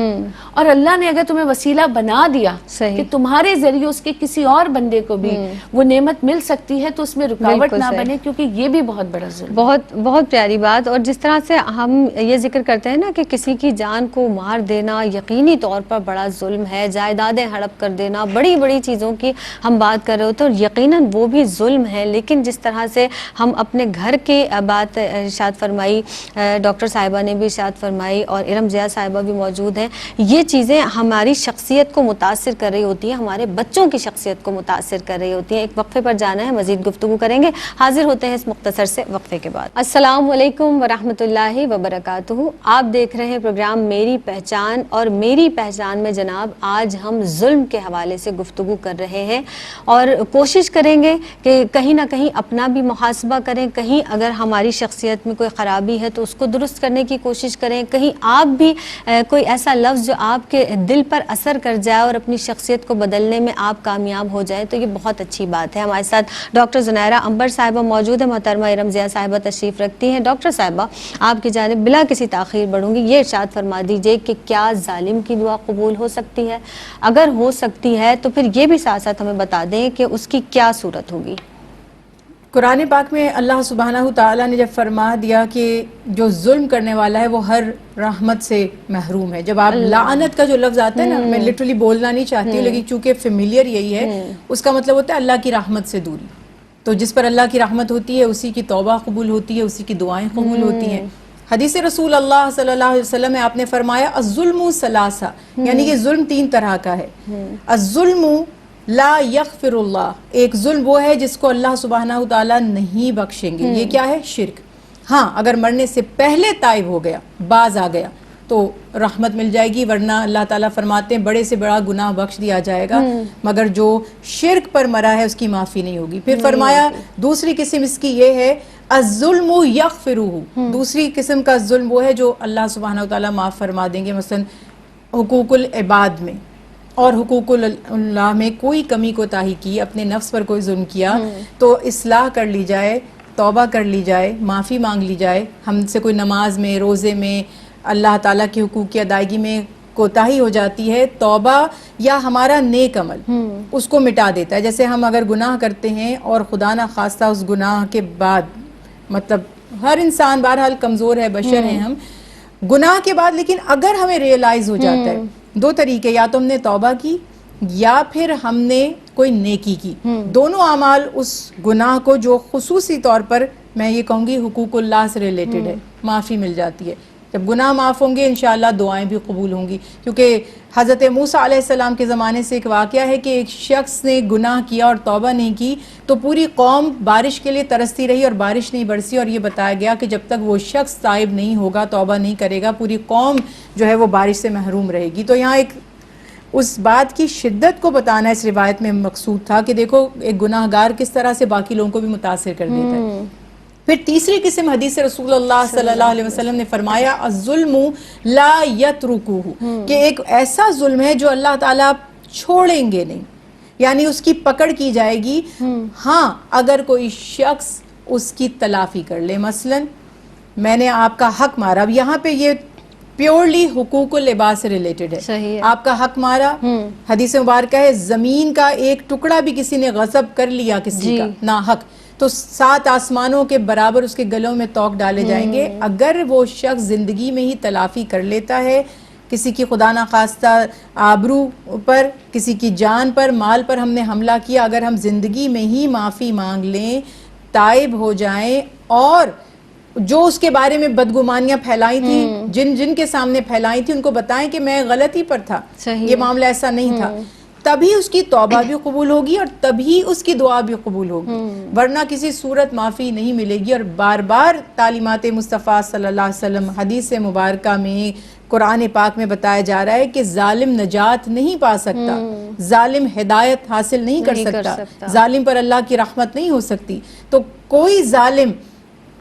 اور اللہ نے اگر تمہیں وسیلہ بنا دیا کہ تمہارے ذریعے اس کے کسی اور بندے کو بھی وہ نعمت مل سکتی ہے, تو اس میں رکاوٹ نہ بنے, کیونکہ یہ بھی بہت بڑا ظلم. بہت بہت پیاری بات. اور جس طرح سے ہم یہ ذکر کرتے ہیں نا کہ کسی کی جان کو مار دینا یقینی طور پر بڑا ظلم ہے, جائیدادیں ہڑپ کر دینا, بڑی بڑی چیزوں کی ہم بات کر رہے ہوتے ہیں, اور یقیناً وہ بھی ظلم ہے. لیکن جس طرح سے ہم اپنے گھر کی بات ارشاد فرمائی, ڈاکٹر صاحبہ نے بھی ارشاد فرمائی, اور ارم ضیاء صاحبہ بھی موجود ہیں, یہ چیزیں ہماری شخصیت کو متاثر کر رہی ہوتی ہیں, ہمارے بچوں کی شخصیت کو متاثر کر رہی ہوتی ہیں. ایک وقفے پر جانا ہے, مزید گفتگو کریں گے. حاضر ہوتے ہیں اس مختصر سے وقفے کے بعد. السلام علیکم ورحمۃ اللہ وبرکاتہ. آپ دیکھ رہے ہیں پروگرام میری پہچان, اور میری پہچان میں جناب آج ہم ظلم کے حوالے سے گفتگو کر رہے ہیں, اور کوشش کریں گے کہ کہیں نہ کہیں اپنا بھی محاسبہ کریں, کہیں اگر ہماری شخصیت میں کوئی خرابی ہے تو اس کو درست کرنے کی کوشش کریں, کہیں آپ بھی کوئی ایسا لفظ جو آپ کے دل پر اثر کر جائے اور اپنی شخصیت کو بدلنے میں آپ کامیاب ہو جائیں, تو یہ بہت اچھی بات ہے. ہمارے ساتھ ڈاکٹر زنیرہ عنبر صاحبہ موجود ہے. محترمہ ارم ضیاء صاحبہ تشریف رکھتی ہیں. ڈاکٹر صاحبہ, آپ کی جانب بلا کسی تاخیر بڑھوں گی, یہ ارشاد فرما دیجئے کہ کیا ظالم کی دعا قبول ہو سکتی ہے؟ اگر ہو سکتی ہے تو پھر یہ بھی ساتھ ساتھ ہمیں بتا دیں کہ اس کی کیا صورت ہوگی. قرآن پاک میں اللہ سبحانہ تعالیٰ نے جب فرما دیا کہ جو ظلم کرنے والا ہے وہ ہر رحمت سے محروم ہے. جب آپ لعنت کا جو لفظ آتا ہے نا, میں لٹرلی بولنا نہیں چاہتی ہوں لیکن چونکہ فیملیئر یہی ہے, اس کا مطلب ہوتا ہے اللہ کی رحمت سے دوری. تو جس پر اللہ کی رحمت ہوتی ہے اسی کی توبہ قبول ہوتی ہے, اسی کی دعائیں قبول ہوتی ہیں. حدیث رسول اللہ صلی اللہ علیہ وسلم میں آپ نے فرمایا الظلم ثلاثہ, یعنی کہ ظلم 3 طرح کا ہے. الظلم لا یغفر اللہ, ایک ظلم وہ ہے جس کو اللہ سبحانہ تعالیٰ نہیں بخشیں گے. یہ کیا ہے؟ شرک. ہاں, اگر مرنے سے پہلے تائب ہو گیا, باز آ گیا تو رحمت مل جائے گی, ورنہ اللہ تعالیٰ فرماتے ہیں بڑے سے بڑا گناہ بخش دیا جائے گا, مگر جو شرک پر مرا ہے اس کی معافی نہیں ہوگی. پھر فرمایا دوسری قسم اس کی یہ ہے الظلم یغفرہ, دوسری قسم کا ظلم وہ ہے جو اللہ سبحانہ تعالیٰ معاف فرما دیں گے. مثلا حقوق العباد میں اور حقوق اللہ میں کوئی کمی کوتاہی کی, اپنے نفس پر کوئی ظلم کیا تو اصلاح کر لی جائے, توبہ کر لی جائے, معافی مانگ لی جائے. ہم سے کوئی نماز میں, روزے میں, اللہ تعالیٰ کے حقوق کی ادائیگی میں کوتاہی ہو جاتی ہے, توبہ یا ہمارا نیک عمل اس کو مٹا دیتا ہے. جیسے ہم اگر گناہ کرتے ہیں اور خدا نہ خواستہ اس گناہ کے بعد, مطلب ہر انسان بہرحال کمزور ہے, بشر ہیں ہم, گناہ کے بعد لیکن اگر ہمیں ریئلائز ہو جاتا ہے, 2 طریقے, یا تو ہم نے توبہ کی یا پھر ہم نے کوئی نیکی کی. دونوں اعمال اس گناہ کو, جو خصوصی طور پر میں یہ کہوں گی حقوق اللہ سے ریلیٹڈ ہے, معافی مل جاتی ہے. جب گناہ معاف ہوں گے انشاءاللہ دعائیں بھی قبول ہوں گی. کیونکہ حضرت موسیٰ علیہ السلام کے زمانے سے ایک واقعہ ہے کہ ایک شخص نے گناہ کیا اور توبہ نہیں کی تو پوری قوم بارش کے لیے ترستی رہی اور بارش نہیں برسی, اور یہ بتایا گیا کہ جب تک وہ شخص تائب نہیں ہوگا, توبہ نہیں کرے گا, پوری قوم جو ہے وہ بارش سے محروم رہے گی. تو یہاں ایک اس بات کی شدت کو بتانا اس روایت میں مقصود تھا کہ دیکھو ایک گناہ گار کس طرح سے باقی لوگوں کو بھی متاثر کر دیتا ہے. پھر تیسری قسم حدیث رسول اللہ صلی اللہ علیہ وسلم نے فرمایا الظلم لا یترکہ, کہ ایک ایسا ظلم ہے جو اللہ تعالیٰ چھوڑیں گے نہیں, یعنی اس کی پکڑ کی جائے گی. ہاں, اگر کوئی شخص اس کی تلافی کر لے, مثلا میں نے آپ کا حق مارا, اب یہاں پہ یہ پیورلی حقوق العباد سے ریلیٹڈ ہے. آپ کا حق مارا, حدیث مبارکہ ہے زمین کا ایک ٹکڑا بھی کسی نے غصب کر لیا کسی کا ناحق, تو 7 آسمانوں کے برابر اس کے گلوں میں توق ڈالے جائیں گے. اگر وہ شخص زندگی میں ہی تلافی کر لیتا ہے, کسی کی خدا نہ خواستہ آبرو پر, کسی کی جان پر, مال پر ہم نے حملہ کیا, اگر ہم زندگی میں ہی معافی مانگ لیں, تائب ہو جائیں, اور جو اس کے بارے میں بدگمانیاں پھیلائی تھیں, جن کے سامنے پھیلائی تھیں, ان کو بتائیں کہ میں غلطی پر تھا, یہ معاملہ ایسا نہیں تھا, تبھی اس کی توبہ بھی قبول ہوگی اور تبھی اس کی دعا بھی قبول ہوگی, ورنہ کسی صورت معافی نہیں ملے گی. اور بار بار تعلیمات مصطفیٰ صلی اللہ علیہ وسلم حدیث مبارکہ میں, قرآن پاک میں بتایا جا رہا ہے کہ ظالم نجات نہیں پا سکتا, ظالم ہدایت حاصل نہیں کر سکتا, ظالم پر اللہ کی رحمت نہیں ہو سکتی. تو کوئی ظالم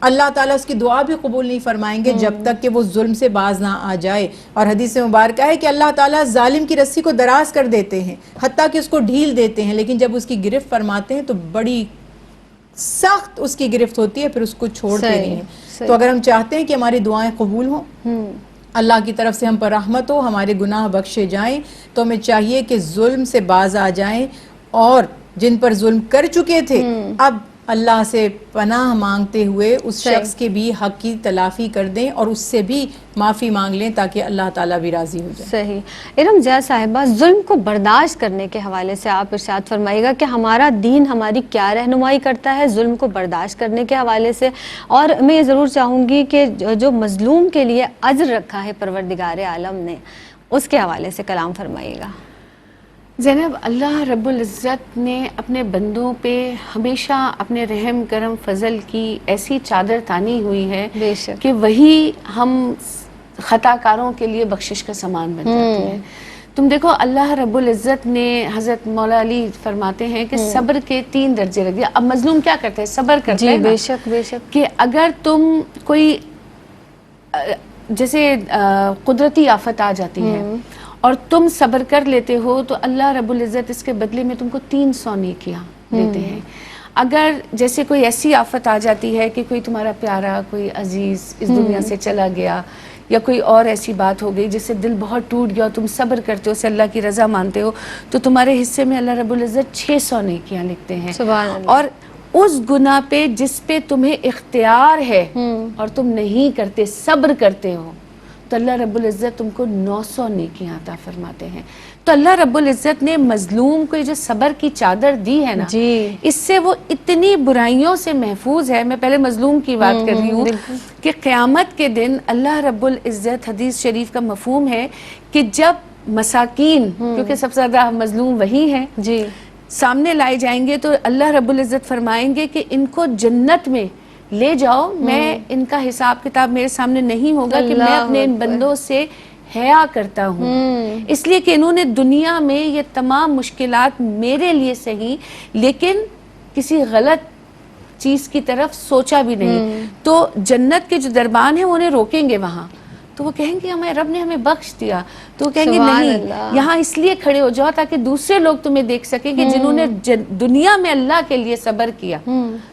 اللہ تعالیٰ اس کی دعا بھی قبول نہیں فرمائیں گے جب تک کہ وہ ظلم سے باز نہ آ جائے. اور حدیث مبارکہ ہے کہ اللہ تعالیٰ ظالم کی رسی کو دراز کر دیتے ہیں, حتیٰ کہ اس کو ڈھیل دیتے ہیں, لیکن جب اس کی گرفت فرماتے ہیں تو بڑی سخت اس کی گرفت ہوتی ہے, پھر اس کو چھوڑتے نہیں ہیں. تو اگر ہم چاہتے ہیں کہ ہماری دعائیں قبول ہوں, اللہ کی طرف سے ہم پر رحمت ہو, ہمارے گناہ بخشے جائیں, تو ہمیں چاہیے کہ ظلم سے باز آ جائیں, اور جن پر ظلم کر چکے تھے اب اللہ سے پناہ مانگتے ہوئے اس شخص کے بھی حق کی تلافی کر دیں اور اس سے بھی معافی مانگ لیں تاکہ اللہ تعالیٰ بھی راضی ہو جائے. صحیح. ارم ضیاء صاحبہ, ظلم کو برداشت کرنے کے حوالے سے آپ ارشاد فرمائیے گا کہ ہمارا دین ہماری کیا رہنمائی کرتا ہے ظلم کو برداشت کرنے کے حوالے سے, اور میں یہ ضرور چاہوں گی کہ جو مظلوم کے لیے اجر رکھا ہے پروردگار عالم نے, اس کے حوالے سے کلام فرمائیے گا. زینب, اللہ رب العزت نے اپنے بندوں پہ ہمیشہ اپنے رحم کرم فضل کی ایسی چادر تانی ہوئی ہے بے شک کہ وہی ہم خطا کاروں کے لیے بخشش کا سامان بن جاتی ہے. تم دیکھو اللہ رب العزت نے, حضرت مولا علی فرماتے ہیں کہ صبر کے 3 درجے رکھ دیا. اب مظلوم کیا کرتے ہیں؟ صبر کرتے ہیں. بے شک بے شک. کہ اگر تم کوئی جیسے قدرتی آفت آ جاتی ہے اور تم صبر کر لیتے ہو تو اللہ رب العزت اس کے بدلے میں تم کو 300 نیکیاں دیتے ہیں. اگر جیسے کوئی ایسی آفت آ جاتی ہے کہ کوئی تمہارا پیارا کوئی عزیز اس دنیا سے چلا گیا یا کوئی اور ایسی بات ہو گئی جس سے دل بہت ٹوٹ گیا اور تم صبر کرتے ہو، اسے اللہ کی رضا مانتے ہو، تو تمہارے حصے میں اللہ رب العزت 600 نیکیاں لکھتے ہیں. سبحان اللہ. اور اس گناہ پہ جس پہ تمہیں اختیار ہے اور تم نہیں کرتے، صبر کرتے ہو، تو اللہ رب العزت تم کو 900 نیکیاں عطا فرماتے ہیں. تو اللہ رب العزت نے مظلوم کو یہ جو صبر کی چادر دی ہے نا، جی اس سے وہ اتنی برائیوں سے محفوظ ہے. میں پہلے مظلوم کی بات کر رہی ہوں کہ قیامت کے دن اللہ رب العزت، حدیث شریف کا مفہوم ہے کہ جب مساکین، کیونکہ سب سے زیادہ مظلوم وہی ہیں، جی سامنے لائے جائیں گے تو اللہ رب العزت فرمائیں گے کہ ان کو جنت میں لے جاؤ، میں ان کا حساب کتاب میرے سامنے نہیں ہوگا کہ میں اپنے ان بندوں سے حیا کرتا ہوں، اس لیے کہ انہوں نے دنیا میں یہ تمام مشکلات میرے لیے صحیح لیکن کسی غلط چیز کی طرف سوچا بھی نہیں. تو جنت کے جو دربان ہیں وہ انہیں روکیں گے وہاں، تو وہ کہیں گے ہمیں رب نے ہمیں بخش دیا. تو وہ کہیں گے نہیں، یہاں اس لیے کھڑے ہو جاؤ تاکہ دوسرے لوگ تمہیں دیکھ سکیں کہ جنہوں نے دنیا میں اللہ کے لیے صبر کیا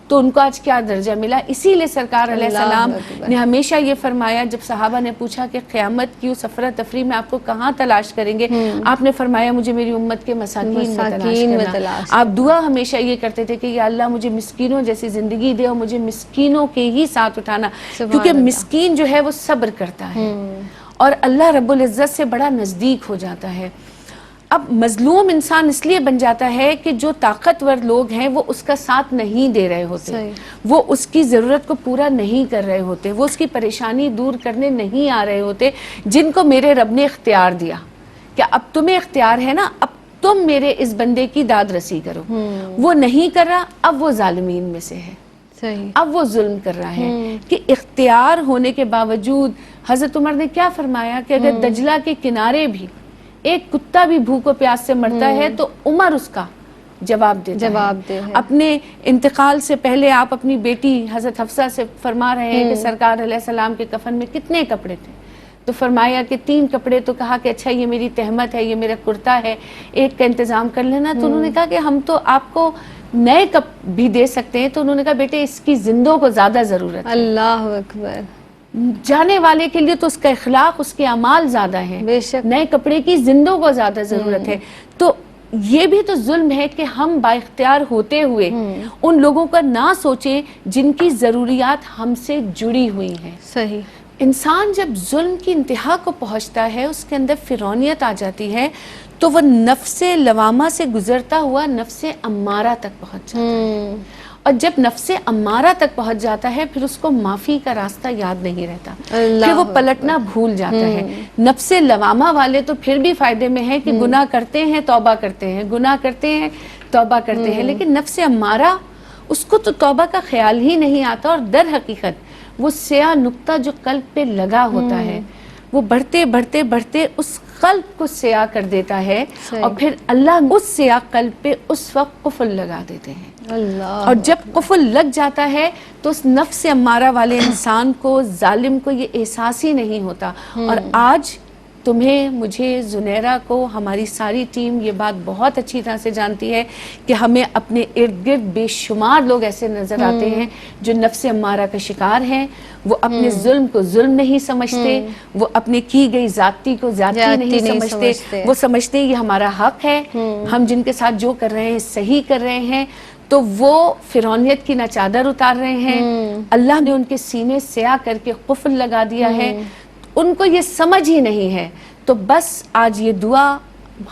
تو ان کو آج کیا درجہ ملا. اسی لیے سرکار علیہ السلام نے ہمیشہ یہ فرمایا، جب صحابہ نے پوچھا کہ قیامت کی اس افراتفری میں آپ کو کہاں تلاش کریں گے، آپ نے فرمایا مجھے میری امت کے مساکین میں تلاش کرنا. آپ دعا ہمیشہ یہ کرتے تھے کہ یا اللہ مجھے مسکینوں جیسی زندگی دے اور مجھے مسکینوں کے ہی ساتھ اٹھانا، کیونکہ مسکین جو ہے وہ صبر کرتا ہے اور اللہ رب العزت سے بڑا نزدیک ہو جاتا ہے. اب مظلوم انسان اس لیے بن جاتا ہے کہ جو طاقتور لوگ ہیں وہ اس کا ساتھ نہیں دے رہے ہوتے، وہ اس کی ضرورت کو پورا نہیں کر رہے ہوتے، وہ اس کی پریشانی دور کرنے نہیں آ رہے ہوتے، جن کو میرے رب نے اختیار دیا کہ اب تمہیں اختیار ہے نا، اب تم میرے اس بندے کی داد رسی کرو. وہ نہیں کر رہا، اب وہ ظالمین میں سے ہے، اب وہ ظلم کر رہا ہے. کہ اختیار ہونے کے باوجود حضرت عمر نے کیا فرمایا کہ اگر دجلہ کے کنارے بھی ایک کتا بھی بھوک و پیاس سے مرتا ہے تو عمر اس کا جواب دیتا ہے. اپنے انتقال سے پہلے آپ اپنی بیٹی حضرت حفصہ سے فرما رہے ہیں کہ سرکار علیہ السلام کے کفن میں کتنے کپڑے تھے، تو فرمایا کہ 3 کپڑے. تو کہا کہ اچھا یہ میری تہمت ہے، یہ میرا کرتا ہے، ایک کا انتظام کر لینا. تو انہوں نے کہا کہ ہم تو آپ کو نئے کپ بھی دے سکتے ہیں. تو انہوں نے کہا بیٹے اس کی زندوں کو زیادہ ضرورت ہے. اللہ اکبر. جانے والے کے لیے تو اس کا اخلاق، اس کے اعمال زیادہ ہیں، بے شک. نئے کپڑے کی زندوں کو زیادہ ضرورت ہے. تو یہ بھی تو ظلم ہے کہ ہم با اختیار ہوتے ہوئے ان لوگوں کا نہ سوچیں جن کی ضروریات ہم سے جڑی ہوئی ہیں. صحیح. انسان جب ظلم کی انتہا کو پہنچتا ہے، اس کے اندر فرعونیت آ جاتی ہے، تو وہ نفس لوامہ سے گزرتا ہوا نفس امارہ تک پہنچ جاتا ہے. اور جب نفس امارہ تک پہنچ جاتا ہے پھر اس کو معافی کا راستہ یاد نہیں رہتا، پھر وہ پلٹنا بھول جاتا ہے. نفس لوامہ والے تو پھر بھی فائدے میں ہیں کہ گناہ کرتے ہیں توبہ کرتے ہیں، گناہ کرتے ہیں توبہ کرتے ہیں، لیکن نفس امارہ اس کو تو توبہ کا خیال ہی نہیں آتا. اور در حقیقت وہ سیاہ نقطہ جو قلب پہ لگا ہوتا ہے وہ بڑھتے بڑھتے بڑھتے اس قلب کو سیاہ کر دیتا ہے، اور پھر اللہ اس سیاہ قلب پہ اس وقت قفل لگا دیتے ہیں. اور جب قفل لگ جاتا ہے تو اس نفس امارہ والے انسان کو، ظالم کو یہ احساس ہی نہیں ہوتا. اور آج تمہیں، مجھے، زنیرہ کو، ہماری ساری ٹیم یہ بات بہت اچھی طرح سے جانتی ہے کہ ہمیں اپنے ارد گرد بے شمار لوگ ایسے نظر آتے ہیں جو نفس امارہ کا شکار ہیں. وہ اپنے ظلم کو ظلم نہیں سمجھتے، وہ اپنے کی گئی زیادتی کو زیادتی نہیں سمجھتے، وہ سمجھتے یہ ہمارا حق ہے، ہم جن کے ساتھ جو کر رہے ہیں صحیح کر رہے ہیں. تو وہ فرعونیت کی نہ چادر اتار رہے ہیں، اللہ نے ان کے سینے سیاہ کر کے قفل لگا دیا ہے، ان کو یہ سمجھ ہی نہیں ہے. تو بس آج یہ دعا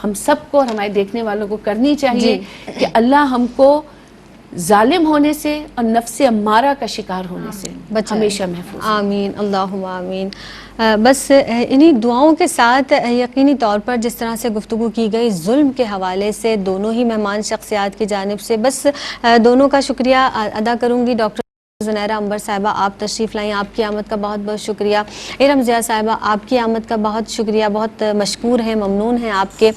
ہم سب کو اور ہمارے دیکھنے والوں کو کرنی چاہیے کہ اللہ ہم کو ظالم ہونے سے اور نفس امارہ کا شکار ہونے سے ہمیشہ محفوظ. آمین، اللہم آمین. بس انہی دعاؤں کے ساتھ یقینی طور پر جس طرح سے گفتگو کی گئی ظلم کے حوالے سے دونوں ہی مہمان شخصیات کی جانب سے، بس دونوں کا شکریہ ادا کروں گی. ڈاکٹر زنیرہ انبر صاحبہ آپ تشریف لائیں، آپ کی آمد کا بہت بہت شکریہ. ارم ضیاء صاحبہ آپ کی آمد کا بہت شکریہ، بہت مشکور ہیں، ممنون ہیں آپ کے.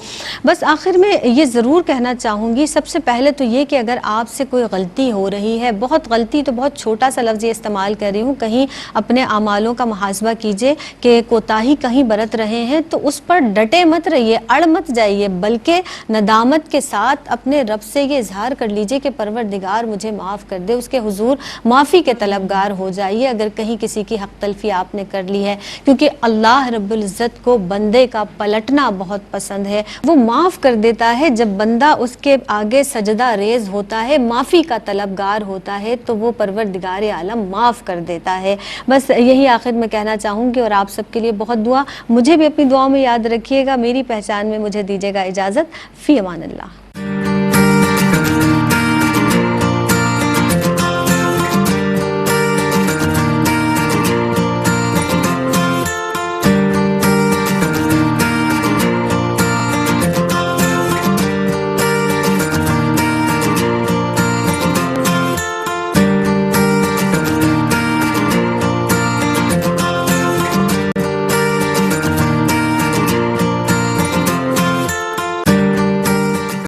بس آخر میں یہ ضرور کہنا چاہوں گی، سب سے پہلے تو یہ کہ اگر آپ سے کوئی غلطی ہو رہی ہے، بہت غلطی تو بہت چھوٹا سا لفظ یہ استعمال کر رہی ہوں، کہیں اپنے اعمالوں کا محاسبہ کیجئے کہ کوتاہی کہیں برت رہے ہیں تو اس پر ڈٹے مت رہیے، اڑ مت جائیے، بلکہ ندامت کے ساتھ اپنے رب سے یہ اظہار کر لیجئے کہ پروردگار مجھے معاف کر دے، اس کے حضور معافی کے طلبگار ہو جائیے اگر کہیں کسی کی حق تلفی آپ نے کر لی ہے، کیونکہ اللہ رب العزت کو بندے کا پلٹنا بہت پسند ہے. وہ معاف کر دیتا ہے جب بندہ اس کے آگے سجدہ ریز ہوتا ہے، معافی کا طلبگار ہوتا ہے تو وہ پروردگار عالم معاف کر دیتا ہے. بس یہی آخر میں کہنا چاہوں گی، اور آپ سب کے لیے بہت دعا. مجھے بھی اپنی دعاؤں میں یاد رکھیے گا. میری پہچان میں مجھے دیجیے گا اجازت. فی امان اللہ.